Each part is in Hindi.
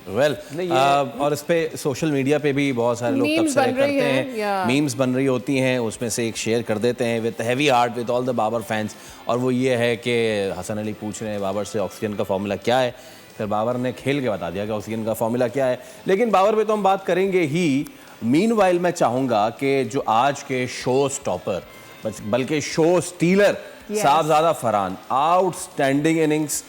वेल और इस पे सोशल मीडिया पे भी बहुत सारे लोग तबसरे करते हैं, मीम्स बन रही होती हैं, उसमें से एक शेयर कर देते हैं with heavy heart with all the Babar fans, और वो ये है कि हसन अली पूछ रहे हैं बाबर से ऑक्सीजन का फॉर्मूला क्या है, फिर बाबर ने खेल के बता दिया कि ऑक्सीजन का फॉर्मूला क्या है। लेकिन बाबर पे तो हम बात करेंगे ही। मीनवाइल मैं चाहूँगा कि जो आज के शो स्टॉपर बल्कि show stealer Sahibzada Farhan, outstanding innings,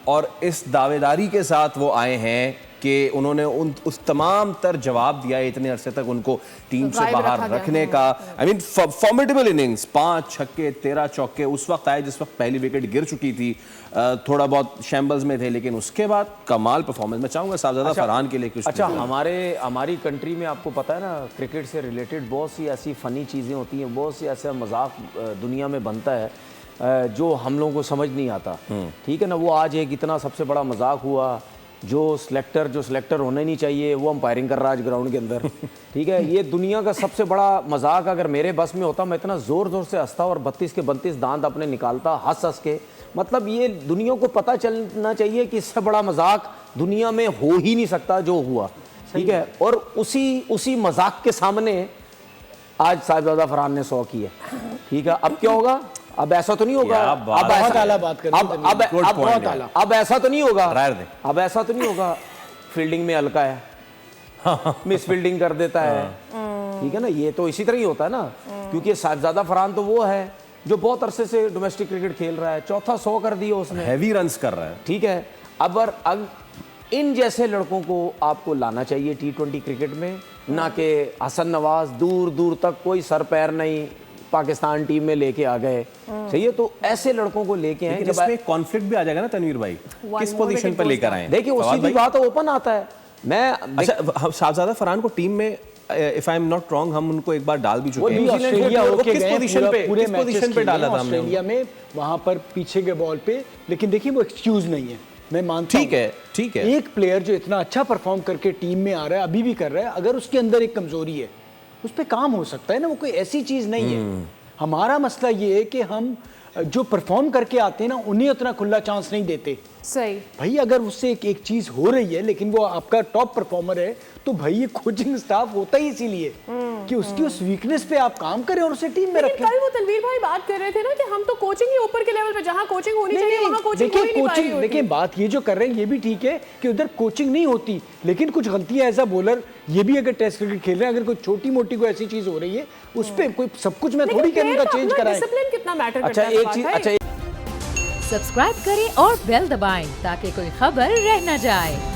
और इस दावेदारी के साथ वो आए हैं कि उन्होंने उस तमाम तर जवाब दिया है इतने अरसे तक उनको टीम से बाहर रखने का। आई मीन फॉर्मिडेबल इनिंग्स, 5 छक्के 13 चौके उस वक्त आए जिस वक्त पहली विकेट गिर चुकी थी, थोड़ा बहुत शैम्बल्स में थे, लेकिन उसके बाद कमाल परफॉर्मेंस। मैं चाहूँगा साहबजादा फरहान के लिए कुछ। अच्छा, हमारी कंट्री में आपको पता है ना, क्रिकेट से रिलेटेड बहुत सी ऐसी फ़नी चीज़ें होती हैं, बहुत सी ऐसा मजाक दुनिया में बनता है जो हम लोगों को समझ नहीं आता। ठीक है ना, वो आज एक इतना सबसे बड़ा मजाक हुआ, जो सिलेक्टर होने नहीं चाहिए वो अंपायरिंग कर रहा है आज ग्राउंड के अंदर। ठीक है, ये दुनिया का सबसे बड़ा मजाक अगर मेरे बस में होता, मैं इतना ज़ोर ज़ोर से हंसता और 32 के 32 दांत अपने निकालता हंस के। मतलब ये दुनिया को पता चलना चाहिए कि इससे बड़ा मजाक दुनिया में हो ही नहीं सकता जो हुआ। ठीक है, और उसी मजाक के सामने आज साहबजादा फरहान ने 100 किया। ठीक है, अब क्या होगा? अब ऐसा तो नहीं होगा, अब ऐसा तो नहीं होगा फील्डिंग में हल्का है, मिस फील्डिंग कर देता है। ठीक है ना, ये तो इसी तरह ही होता है ना, क्योंकि साहबजादा फरहान तो वो है जो बहुत अरसे से डोमेस्टिक क्रिकेट खेल रहा है, चौथा 100 कर दिया उसने, हैवी रन्स कर रहा है। ठीक है, अब इन जैसे लड़कों को आपको लाना चाहिए T20 क्रिकेट में, ना कि हसन नवाज दूर दूर तक कोई सर पैर नहीं पाकिस्तान टीम में लेके आ गए। सही है, तो ऐसे लड़कों को लेके आए। जब इसमें कॉन्फ्लिक्ट भी आ जाएगा ना तनवीर भाई, किस पोजीशन पर लेकर आए? देखिए उसी की बात ओपन आता है। अच्छा, साहबजादा फरहान को टीम में if I am not wrong हम उनको एक बार डाल भी चुके हैं। किस पोजीशन पे डाला था हमने ऑस्ट्रेलिया में, वहां पर पीछे के बॉल पे, लेकिन देखिए वो एक्सक्यूज नहीं है, मैं मानता हूं। ठीक है, एक प्लेयर जो इतना अच्छा परफॉर्म करके टीम में आ रहा है, अभी भी कर रहा है, अगर उसके अंदर एक कमजोरी है उस पर काम हो सकता है ना, वो कोई ऐसी चीज नहीं है। हमारा मसला ये है कि हम जो परफॉर्म करके आते हैं ना, उन्हें उतना खुला चांस नहीं देते। सही भाई, अगर उससे एक चीज हो रही है लेकिन वो आपका टॉप परफॉर्मर है, तो भाई ये कोचिंग स्टाफ होता ही इसीलिए कि उसकी उस वीकनेस पे आप काम करें और उसे टीम में रखें। कल वो तनवीर भाई बात कर रहे थे ना कि हम तो कोचिंग ही ऊपर के लेवल पे, जहां कोचिंग होनी चाहिए वहां कोचिंग हो ही नहीं पा रही होती। देखिए बात ये जो कर रहे हैं ये भी ठीक है कि उधर कोचिंग नहीं होती, लेकिन कुछ गलतियां एज अ बॉलर, ये भी अगर टेस्ट क्रिकेट खेल रहे हैं, अगर कोई छोटी मोटी कोई ऐसी चीज हो रही है उस पर कोई सब कुछ मैं थोड़ी कहने का चेंज कराएं। डिसिप्लिन कितना मैटर करता है। सब्सक्राइब करें और बेल दबाएं ताकि कोई खबर रह न जाए।